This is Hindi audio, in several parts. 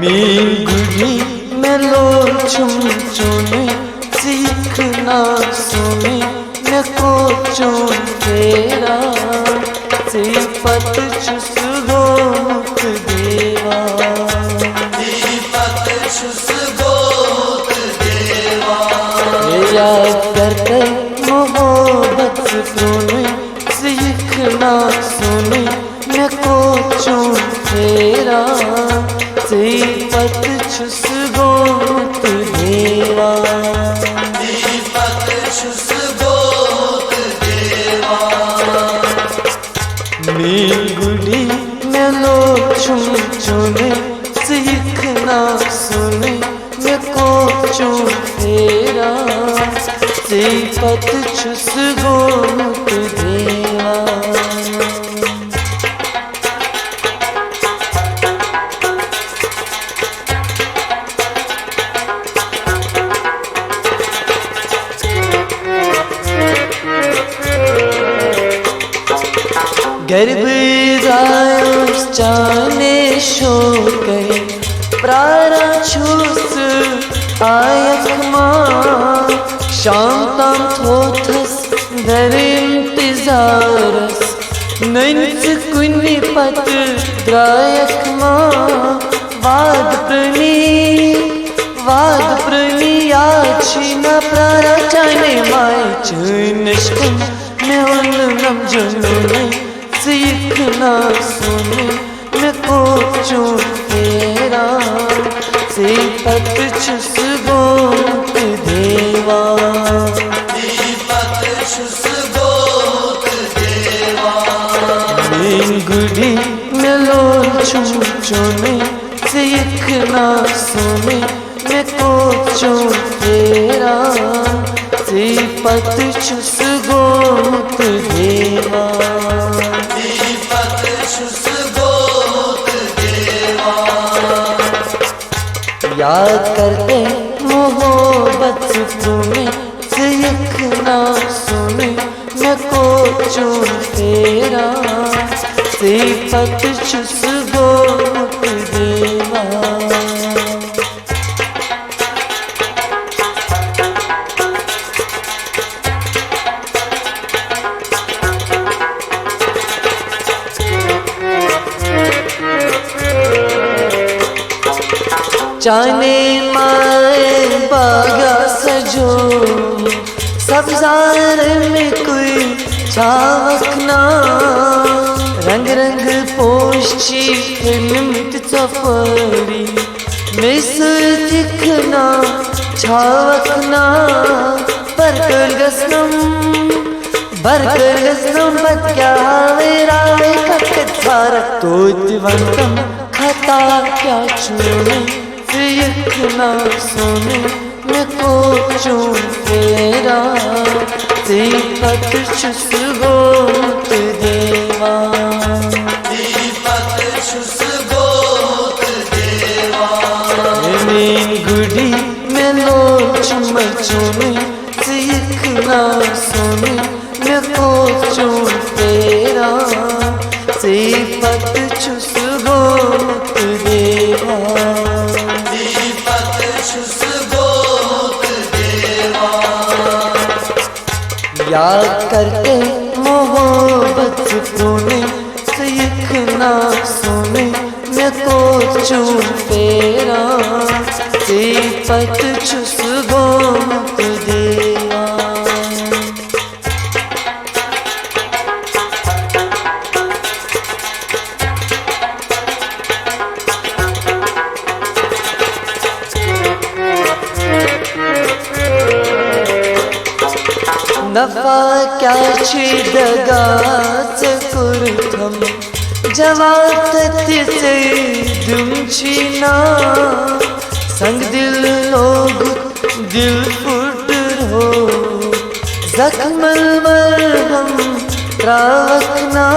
मीगुड़ी में लो छुम चुने सीखना सुने न को चुन तेरा सिपत चुस गोत देवा सिपत चुस गोत देवा याद करते मोहब्बत सुने सीखना सुने न को चुन तेरा सिपत चुस गोत देवा सिपत चुस गोत देवा मीगुड़ी में लो छुम चुने सीखना सुने न को चुन तेरा सिपत चुस गोत देवा गर्भ जायोस चाने शोके प्रारा छूस आयक माँ शांतम थोथस दर इंतजारस नंच कुन्नी पत द्रायक माँ वाद प्रणी याची न प्रारा चाने माय चुनश्कम में उन्नम जुनूने सीखना सुने न को चुन तेरा सिपत चुस गोत देवा सिपत चुस गोत देवा मीगुड़ी में लो छुम चुने सीखना सुने न को चुन तेरा सिपत चुस गोत देवा सिपत चुस गोत देवा याद करते मोहब्बत तुम्हें सीखना सुने न को चुन तेरा सिपत चुस गोत देवा चाने माए बागा सजो सब्जार में कोई छावकना रंग रंग पोशी फिल्म सफरी मिसर दिखना छावकना बरकर गसनम बद क्या मेरा कट थार तो दिवंतम खता क्या चुने सीखना सुने न को चुन तेरा सिपत चुस गोत देवा सिपत चुस गोत देवा मीगुड़ी में लो छुम चुने सीखना सुने न को चुन तेरा सिपत चुस गोत देवा याद करते मोहब्बत तूने सीखना सुने न को चुन तेरा सिपत चुस गोत देवा नफा क्या दगाच कुर्थम जवात से दुमचिना संग दिल लोग दिल फुट हो जख्मल मरहम राखना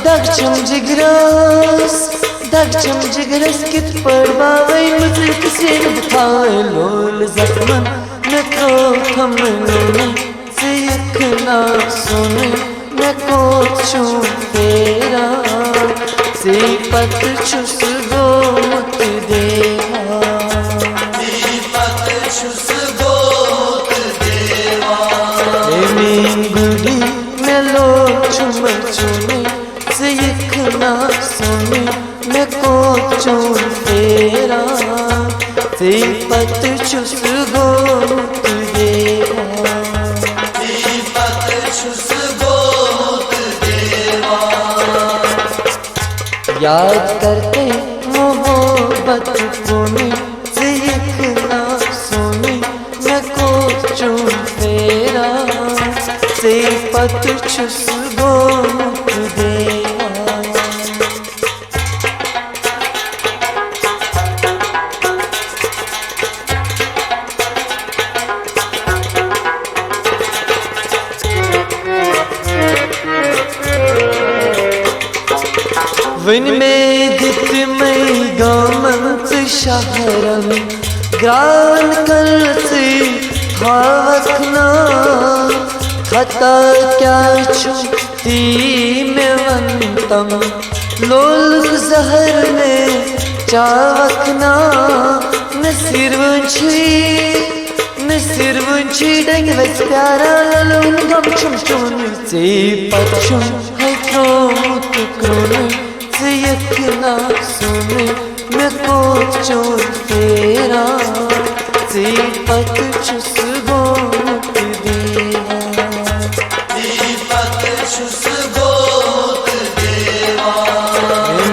दक्षम जिगरस कित पड़वावे मुझे किसी दिखाए लोल जख्मन न को थम सीखना सुने न को चुन तेरा सिपत चुस गोत दे फेरा सिपत छुस गोमुख देवा सिपत छुस गोमुख देवा याद करते मोहब्बत पुनी सिख ना सुनी मैं को चूम फेरा सिपत छुस गोमुख देवा वन में दित मई गामंत शहरम ग्रान कल से भावकना खता क्या छुती में वंतम लोल जहर में चावकना नसीर वंशी डंग वस प्यारा ललून गम चुम चुम से पचुम है क्रोत क्रोन यकना सुने मैं को चोर तेरा सिपत छुस गोमुख देवा सिपत छुस गोमुख देवा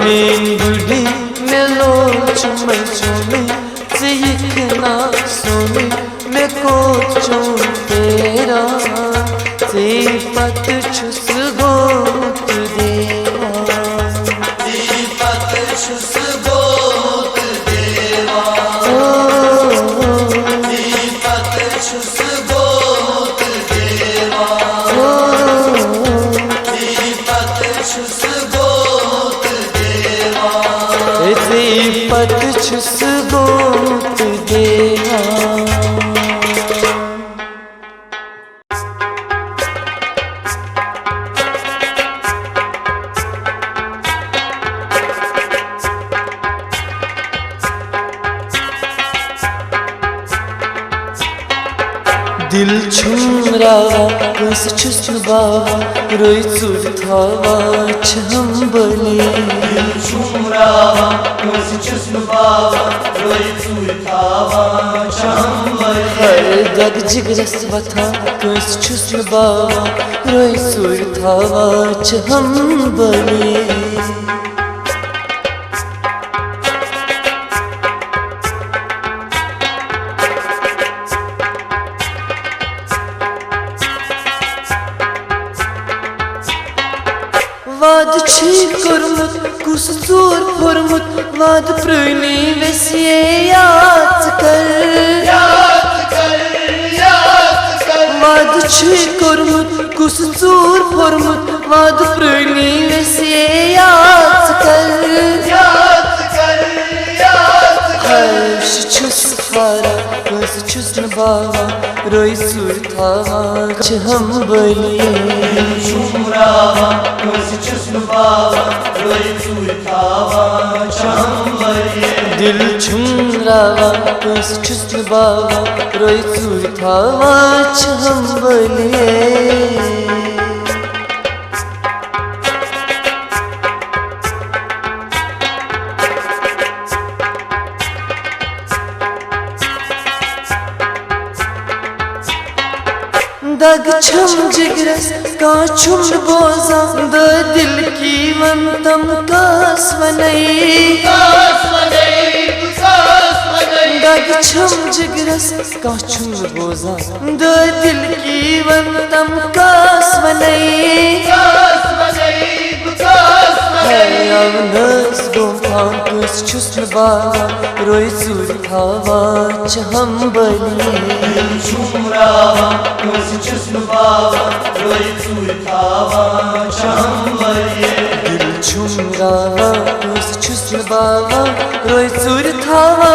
मीन बुढ़ी मैं लो चुम चुमे यकना सुने मैं को चोर तेरा सिपत छुस गोमुख देवा छुस गोमुख देवा सिपत छुस गोमुख देवा सिपत छुस गोमुख देवा सिपत छुस गोमुख देवा दिल छुमरा कस छुस्न बावा रोई चुर थावा छंबली दिल छुमरा कस छुस्न बावा रोई चुर थावा छंबली हर दग जिगरस बथा कस छुस्न बावा रोई चुर थावा छंबली वाद छी कुरमुत कुस चोर फुरमुत वाद प्रुनी वसिए याद कर वाद छी कुरमुत कुस चोर फुरमुत वाद प्रुनी वसिए याद कर हर्ष छुस फारा कस छुस्न बावा रोई सुर थावा हम बलिए छुमरावा कस छुस्न बावा रोई सुर थावा हम बलिए दिल छुमरावा कस छुस्न बावा रोई सुर थावा हम बलिए दग छम जिगरस का छुम बोजा द दिल की वंतम कास वनई दग छम जिगरस का छुम बोजा द दिल की वंतम कास वनई अवनस गोफान कस छुस्न बावा रोई चुर थावा हम बलिए छुमरावा कस छुस्न बावा रोई चुर थावा हम बलिए दिल छुमरावा कस छुस्न बावा रोई चुर थावा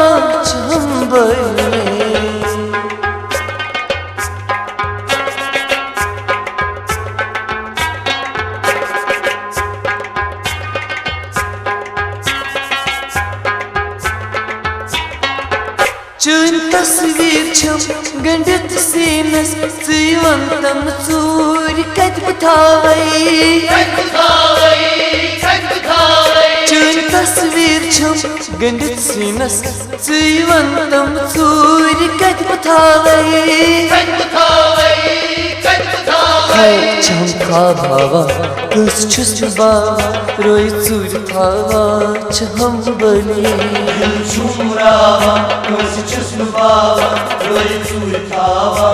हम बलिए चुन तस्वीर छम गंडित सीनस जीवंतम चूर कद बुथावई चुन तस्वीर छम गंडित सीनस जीवंतम चूर कद बुथावई छम खा भावा कुछ छुस बावा रोई चूर थावा छम बली छुमरावा कुछ छुस बावा रोई चूर थावा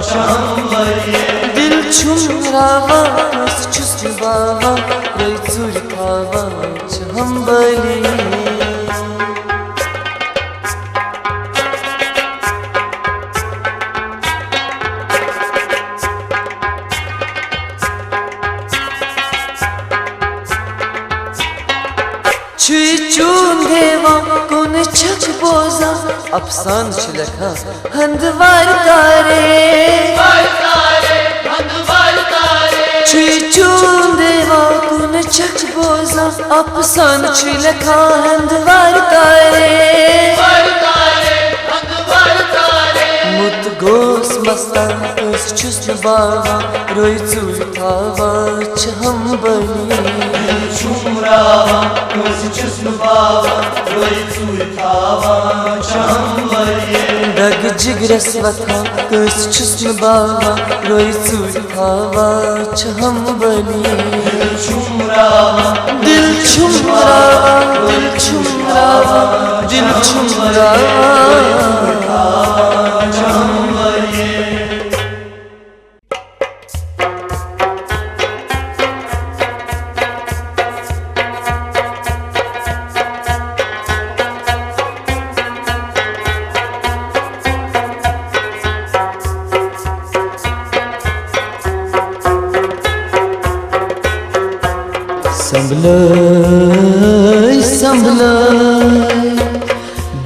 छम बली दिल छुमरावा कुछ छुस बावा रोई चूर थावा छम बली चून देवा कोन छक बोजा अफसान छिलखा हंदवार तारे चून देवा कोन छक बोजा अफसान छिलखा हंदवार तारे मुत गोस मस्तान उस छुस्न बावा रोई चूर थावा छम बनी छुमरावा कुछ छुस बावा रोई चूर थावा छम बली दग जिगरस वथा कुछ छुस्न बावा रोई चूर थावा छम बनी छुमरावा दिल छुमरावा दिल छुमरावा दिल छुमरावा संभल संभल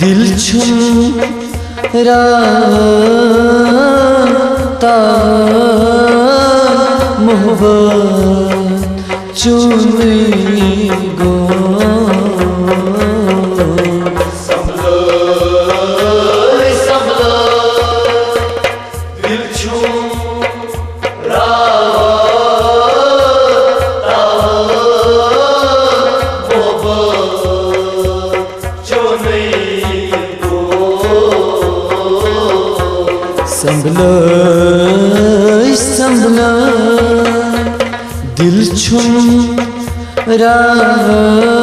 दिल छुम राता मोहब्बत चुनी गो दिल छुम संभलो संभलो दिल छुम राता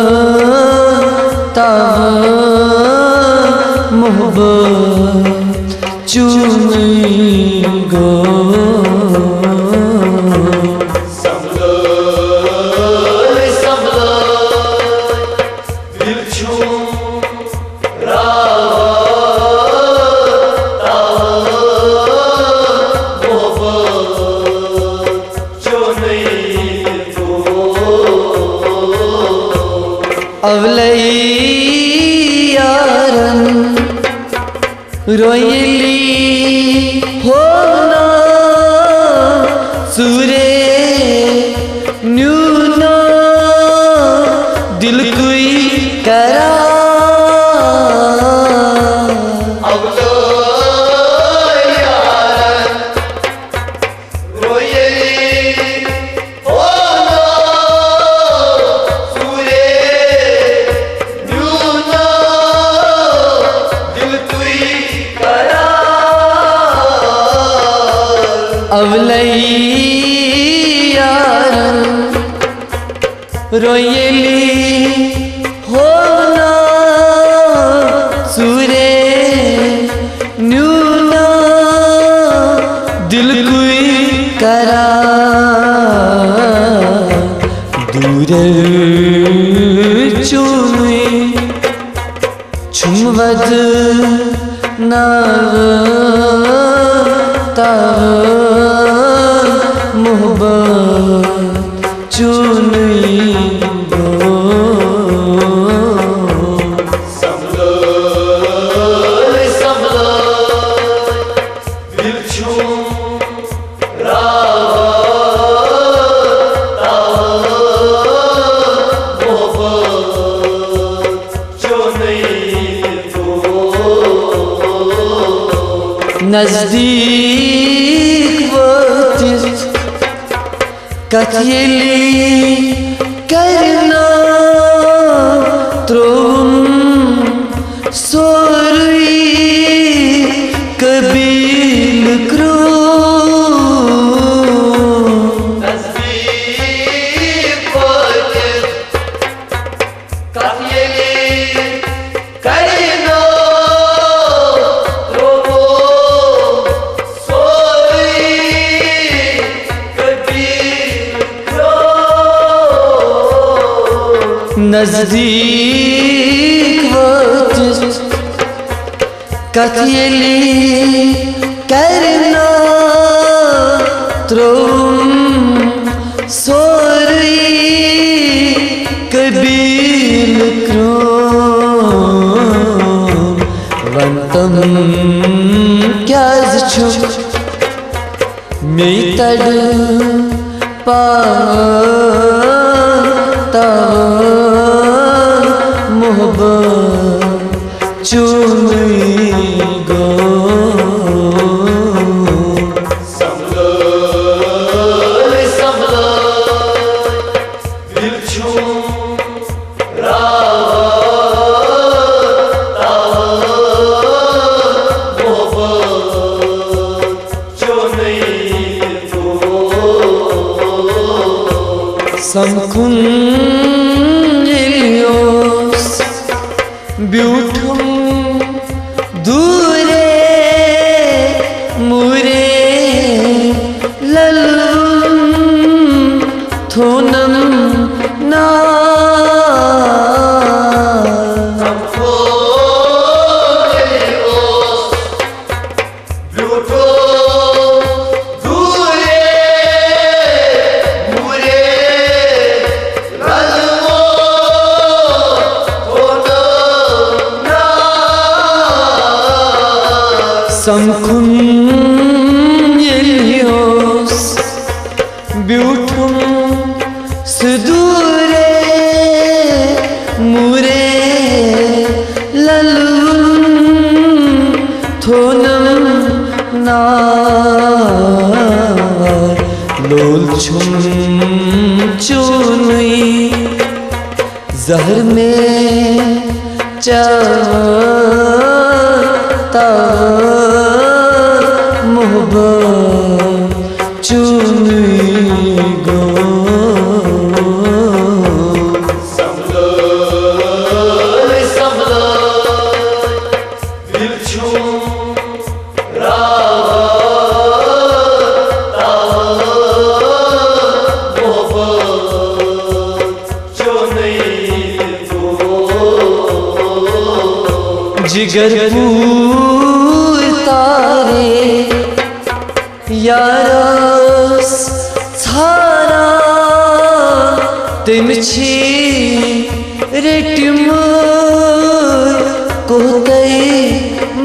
मोहब्बत चुनी गो दिल छुम अवलई यारन रोयली होना सूरे न्यूना दिल कोई करा अवलई यारन रोयली होना सूरे न्यूना दिल कोई करा दूर चुनी छुमवद नावता मोहब्बत चुनी गो दिल छुम मोहब्बत जो नहीं तो नजदीक वातिस कथ येली करना त्रोम सोरुई कबील क्रो नजदीक वातिस कथ येली करना नजदीक वातिस कथ येली करना त्रोम सोरुई कबील क्रो वंतम क्या छु मैं तड़ पाता मोहब्बत चुनी गो संभलो दिल छुरा Samkun geliyoruz Beautum dure mure lalum thonam na Samkun geliyoruz Beautum sudure mure lalum thonam nar lol chum chunui zahar mein चाहता मोहब्बत चुनी गो संभलो दिल छुरा जिगर तारे यारस छारा तिमची रेटिम कोतई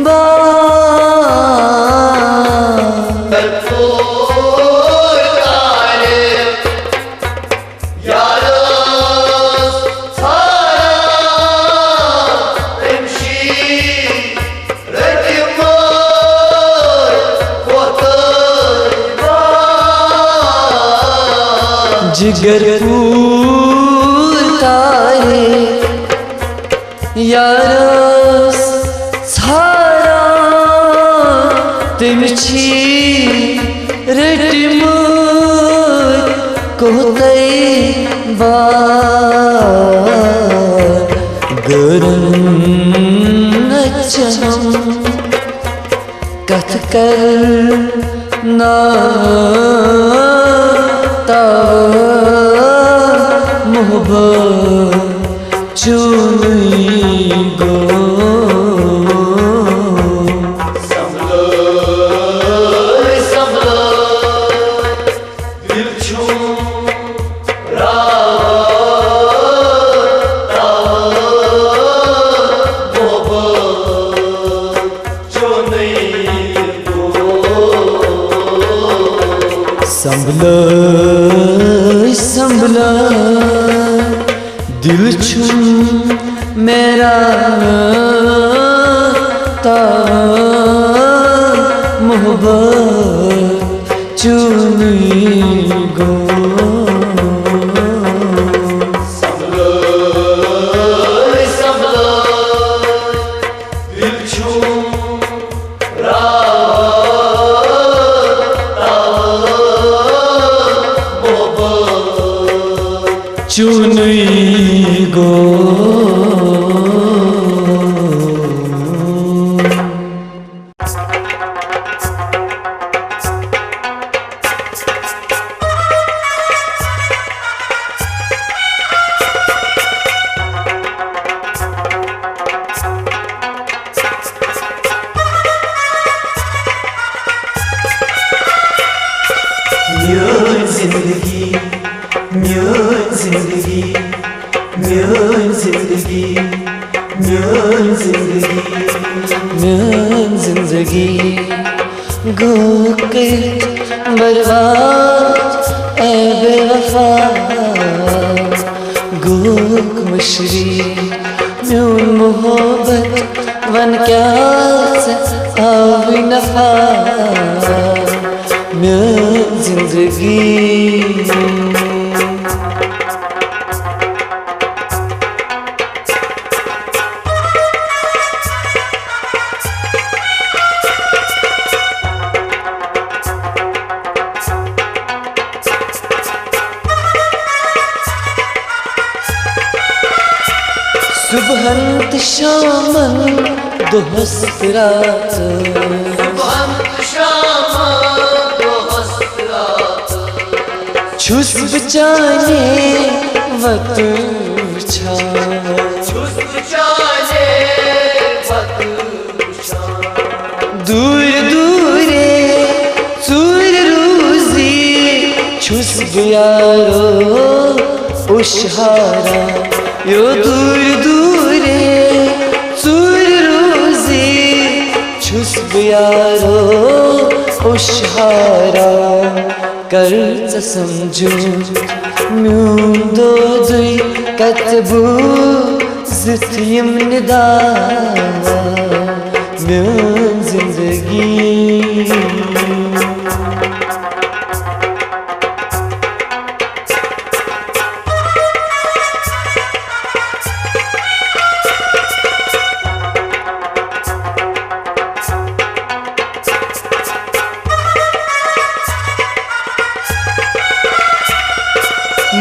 बा जिगर तारे यारस छारा तिमची रेटिम कोतई बा गरम नचनम कथ कर ना मोहब्बत चुनी गो संभलो दिल छुरा मोहब्बत चुनी गो संभलो संभला दिल छुम मेरा ता चुनी गो संभलो दिल छूं चुनी गो म्यून जिंदगी म्यून जिंदगी म्यून जिंदगी म्यून जिंदगी मेरी जिंदगी गो के बर्बाद ऐ बेवफा गो मशरी म्यून मोहब्बत वन क्या आवी नफा मेरी जिंदगी सुबहंत शामन दोहस्त रात सुबहंत शाम दोहस्त रात छुस बचाने वत छा छुस जाने वत दूर दूरे सूर रूजी छुस यारो उशहारा यो दूर दूरे सूर रूजी छुस यारो उशहारा कर समझू म्यून दो दुई कतबू जितयम निदा म्यून जिंदगी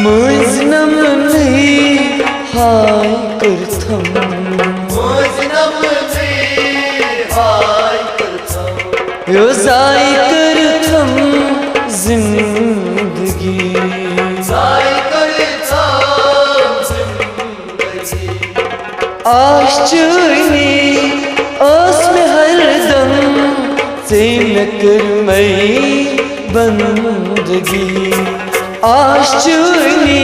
मुझनम नहीं हाय करथम मुझनम में हाय करथम यो जाई करथम जिंदगी जाय करथम जिंदगी आश्चर्य ओस में हरदम से न कर मई बंदगी आश्चर्य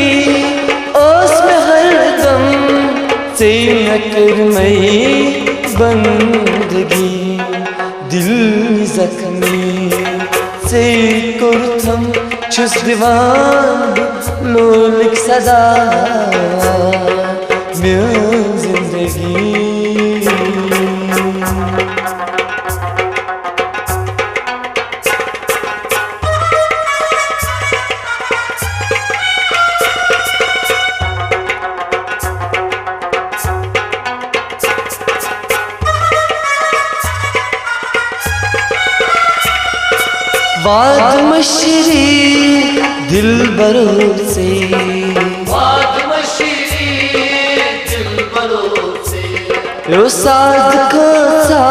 ओस में हरदम से न कर मई बंदगी दिल जख्मी से कुर्थम छुस दीवान लोलिक सदा म्यून जिंदगी बाद मशरी दिल भरोसे बाद मशीरी दिल भरोसे यो साथ को सा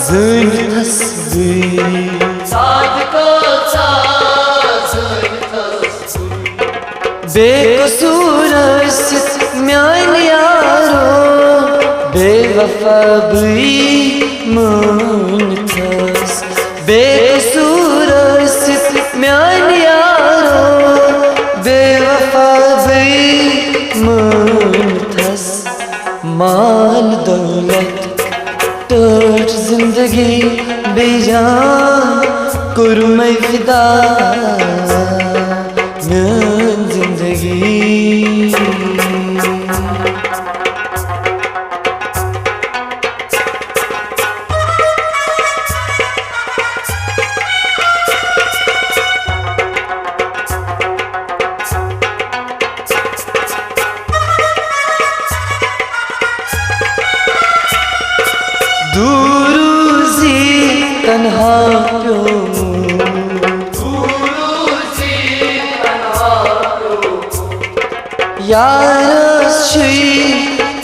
ज़ुन तस्बीर साथ को साजन तस्बीर बेकसूर सित म्यान यारो बेवफा भी मून थस बेकसूर सित म्यान यारो बेवफा भी मून थस माल दौलत टोट जिंदगी बेजान कुर्मै फिदा म्यून जिंदगी दूरूजी तन्हा प्यो यारस छी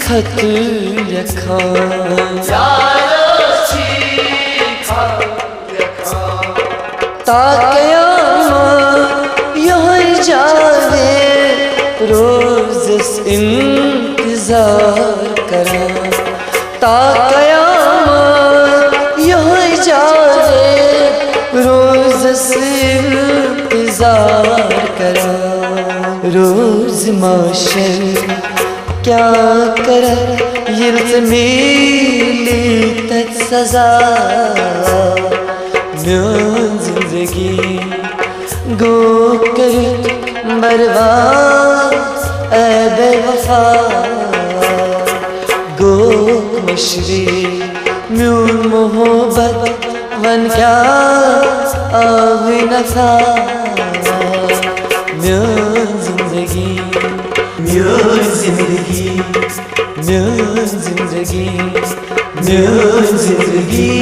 खत लखान ता क़यामत यह जावे रोज़ इंतज़ार करा ता क़यामत यह जावे रोज़ इंतज़ार करा रोज़ माशर क्या कर मिली तक सजा म्यान जिंदगी गो कर बर्बाद ऐ बेवफा गो मशरी म्यून मोहब्बत वन क्या आव नफा म्यान जिंदगी म्यान जिंदगी म्यान जिंदगी म्यान जिंदगी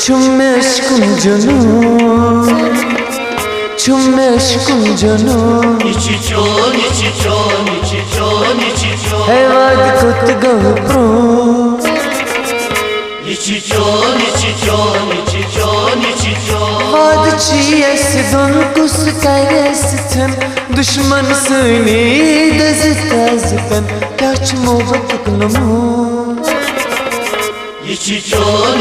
Çummeşkum canım Çummeşkum canım içi çon Hevad kut gavpro içi çon Vad çiyes don kus karestem Düşman seni dezitazpen Kaç mobat knamu içi çon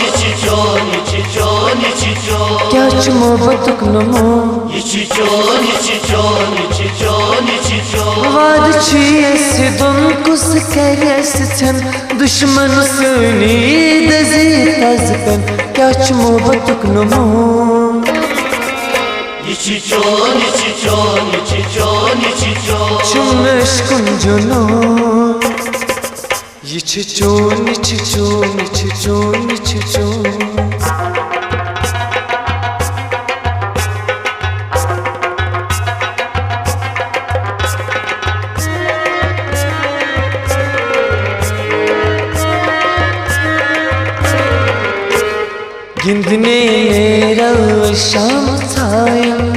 Kaç mobat knamu içi çon Vad çiyes don kus karestem Düşman seni dezitazpen Kaç mobat knamu içi çon Çummeşkum canım İçi çon Gindine mera şam tayım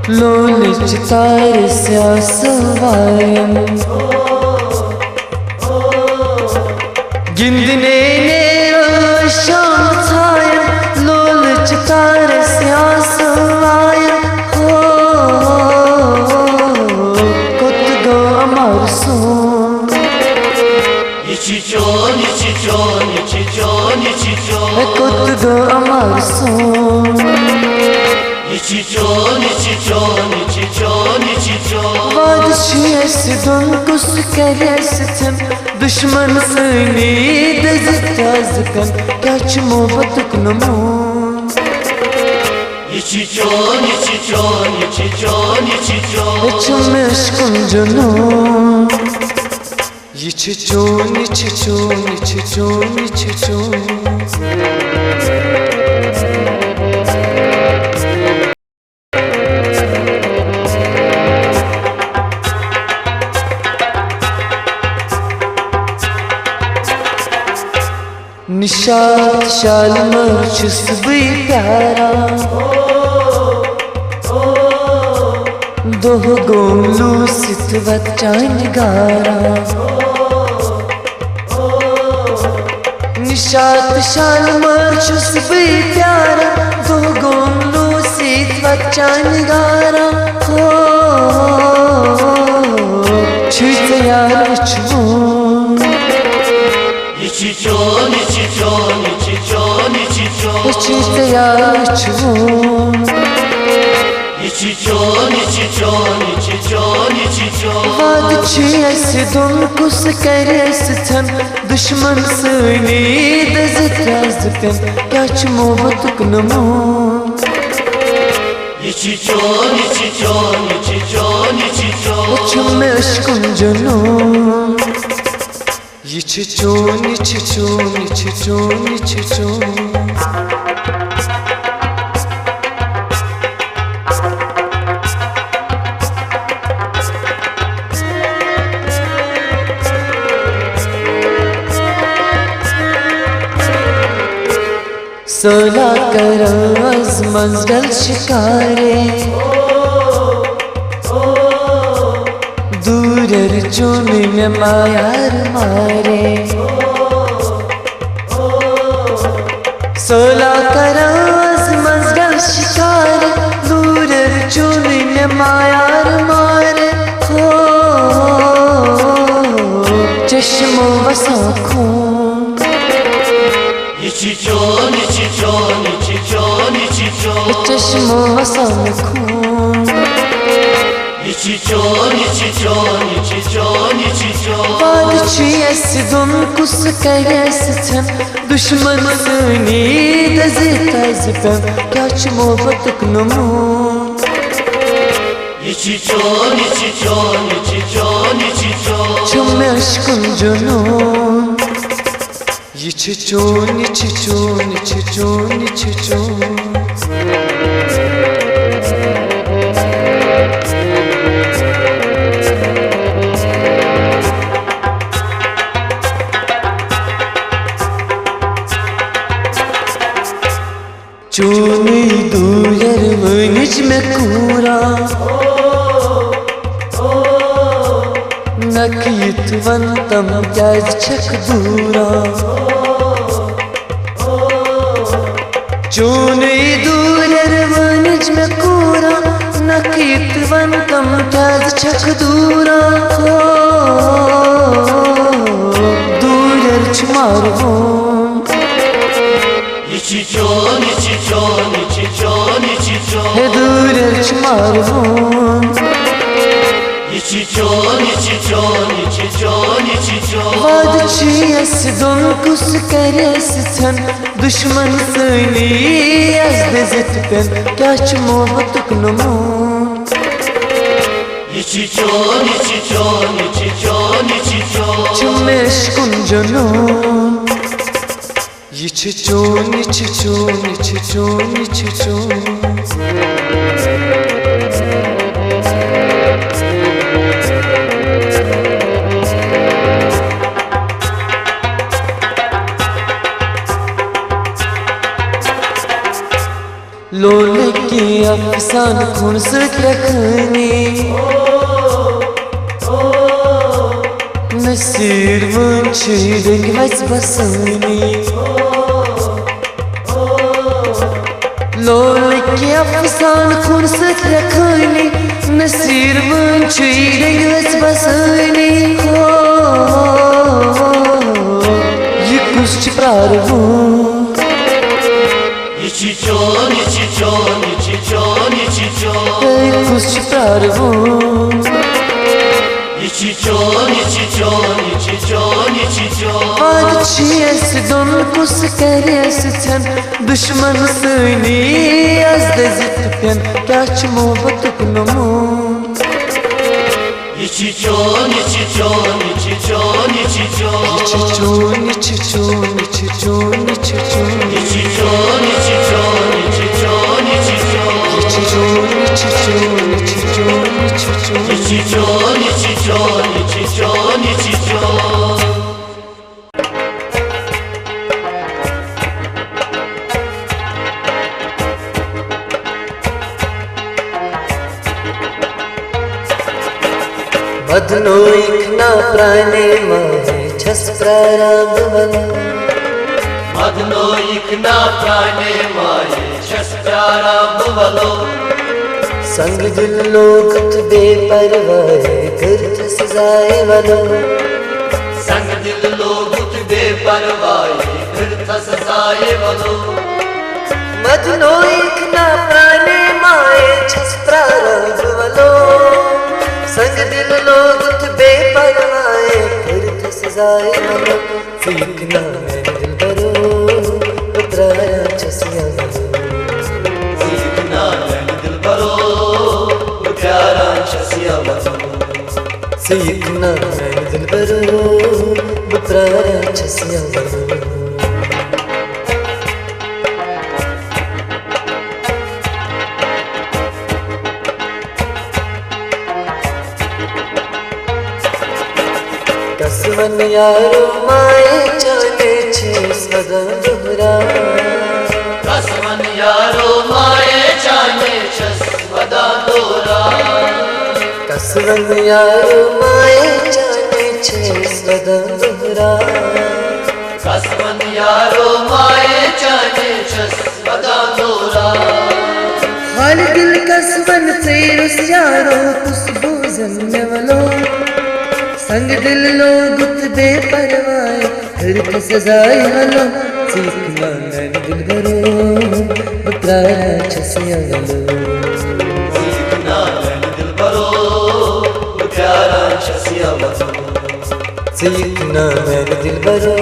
Loliç tar siyasavayım Gindine mera şam tayım Loliç tar siyasavayım Kutgo amarsun içi çon Kutgo amarsun içi çon Vad çiyesi don kus karestem Düşman seni dezitazpen Kaç mobat knamu içi çon Çummeşkum canım İçi çon Nishat शालमर छुस्बी प्यारा दोह गोमलू सित बच्चान गारा निशात शालमर छुस्बी प्यारा दोह गोमलू सित बच्चान गारा हो छुत यार छू içi çon Çiğte yaşvum içi çon Vad çiyesi don kus karestem Düşman seni dezitazpen Kaç mobat knamu içi çon me aşkın canım. İçi çon, içi çon, içi çon, içi çon. सोला कराज मंजल शिकारे दूरर चुनी में मायार मारे सोला कराज मंजल शिकारे दूरर चुनी में मायार मारे हो चश्मो बसा खून İçi çon, içi çon, içi çon, içi çon. चश्मो बसा खून İçi çon, içi çon, içi çon, içi çon. Padişiyesi don kus kayesitem Düşmanısını dezitazipem Kaç muhabbetik numun İçi çon, içi çon, içi çon, içi çon. Çömme aşkın canım İçi çon, içi çon, içi çon, içi çon. Çuni duyar mınic me kura Nakit vantam kyaz çak dura Çuni duyar mınic me kura Nakit vantam kyaz çak dura Duyar çmarvon İçi çon, içi çon, içi çon, içi çon. Duyar çmarvon İçi çon, içi çon, içi çon, içi çon. Padişiyesi don kus karesitem Düşmanısını yazdezitpen Kaç muhabbetik numun İçi çon, içi çon, içi çon, içi çon. Çömme aşkın canım İçi çon, içi çon, içi çon, içi çon. लोले की अफसान खून से रखनी नसीर वंशी रंगवच बसनी लोले की अफसान खून से रखनी नसीर वंशी रंगवच बसनी ये कुछ प्रारंभ İçi çon, içi çon, içi çon, içi çon. कुछ प्रारंभ İçi çon, içi çon, içi çon, içi çon. Padişiyesi don kus karesitem Düşmanısını yazdezitpen Kaç muhabbetik numun İçi çon, içi çon, içi çon, içi çon. İçi çon, içi çon, içi çon, içi çon. İçi çon, içi çon, içi çon, içi çon. İçi çon, içi çon, içi çon, içi çon. İçi çon, içi çon, içi çon, içi çon. बदनो इखना प्राणे माहे छस प्रारंभ बन Adno ikna prane maye shastra bhavalo. संग दिल लोकत बेपरवाह करत सजाए वनो संग दिल लोगुत बेपरवाही फिरत सजाए वलो. मदनो इखना प्राणे माए छस प्रारंभ वलो संग दिल लोगत बेपरवाह करत सजाए वनो सीखना मैं दिल भरो उतराया छसिया वनो Sikna ben dil baro, utyaran shasya valo. सीखना मैं दिल भरो बप्रारा छसिया बरो कसवन यारो माए जाने छे सदा दोहरा कसवन यारो माए जाने छसवदा दोरा कसवन यारो माए जाने छे सदा दोहरा कसवन यारो माए जाने छसवदा दोरा हाल दिल कसवन से उस यारो खुशबू जन्ने वालो संग दिल लो गुत बेपरवाए फिर तो सजाए हलो सीखना मैं दिल भरो बप्रारा छसिया गलो सीखना मैं दिल भरो प्यारा छसिया बरो सीखना मैं दिल भरो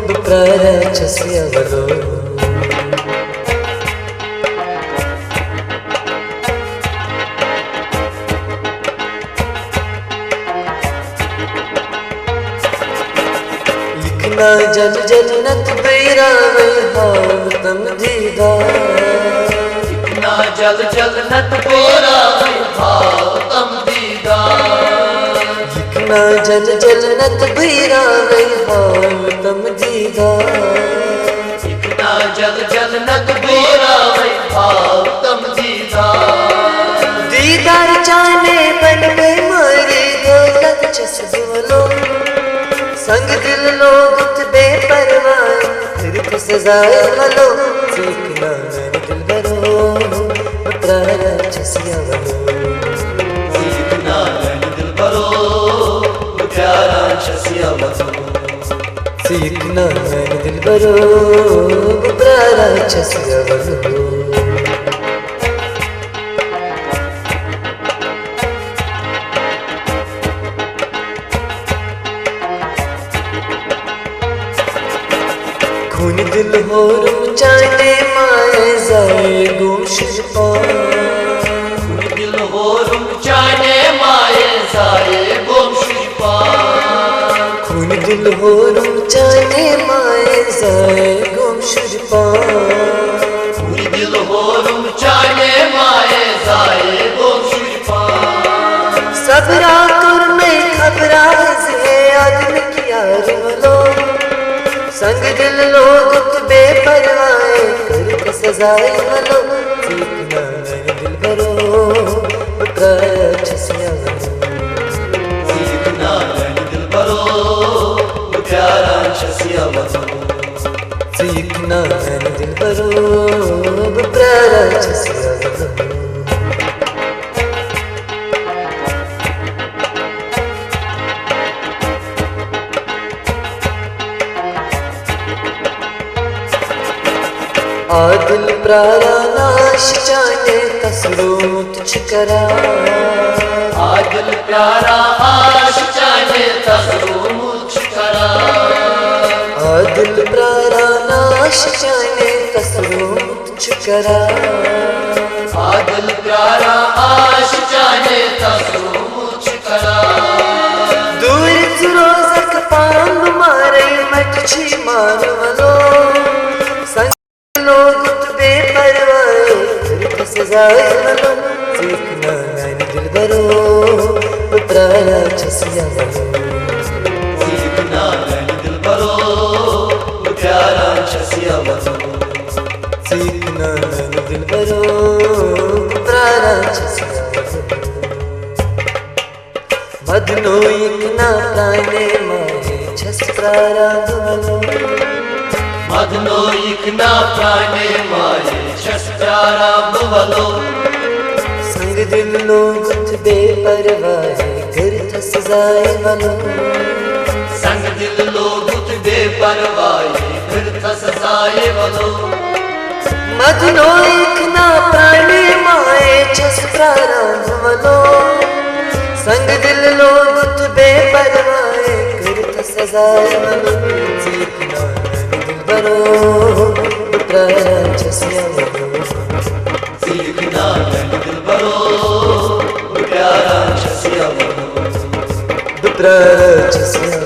बप्रारा छसिया गलो ना जल जन्नत बेरावे हाल तम दीदा इतना जल जन्नत बेरावे हाल तम दीदा इतना जल जन्नत बेरावे हाल तम दीदा इतना जल जन्नत बेरावे हाल तम दीदा दीदार जाने बन में मारी दौलत चसबलो संग दिल लो गुत बेपरवाए फिर तो सजाए हलो सीखना मैं दिल भरो बप्रारा छसिया गलो सीखना मैं दिल भरो प्यारा छसिया बरो सीखना मैं दिल भरो बप्रारा छसिया गलो खून दिल हो रुचाने माए जाए गुमशुद खून दिल हो रुचाने माए जाए गुमशुद खून दिल हो रुचाने माए जाए गुमशुद खून दिल हो रुचाने माए जाए गुमशुद सबरा कर में खबरा से आदमी किया रो संग दिल लो गुत बेपरवाए फिर सजाए हलो सीखना मैं दिल भरो बप्रारा छसिया गलो सीखना मैं दिल भरो प्यारा छसिया बरो सीखना मैं दिल भरो बप्रारा छसिया गलो आदिल प्रारा नाश जाने कसरो तुझ करा आदिल प्यारा आश जाने तसरो मुझ करा आदिल प्रारा नाश जाने कसरो तुझ करा आदिल प्यारा आश जाने तसरो मुझ करा दूर रोजक पांग मारे मैं तुझी मारवलो गुत बेपरवाए फिर सजाए हलो सीखना मैं दिल भरो बप्रारा छसिया गलो सीखना मैं दिल भरो प्यारा छसिया बरो सीखना मैं दिल भरो बप्रारा छसिया गलो मदनो इकना प्राणे माए छस प्रारा दुहलो मदनो इकना प्राणे माए छस प्यारा बवलो संग दिल लो गुत बेपरवाए घर थस जाए वलो संग दिल लो गुत बेपरवाए फिर थस जाए वलो मदनो इकना प्राणे माए छस प्रारा दुहलो संग दिल लो गुत बेपरवाए घर थस जाए वलो सीखना भरो बप्रारा छसिया गलो सीखना मैं दिल भरो प्यारा छसिया बरो प्यारा जैसे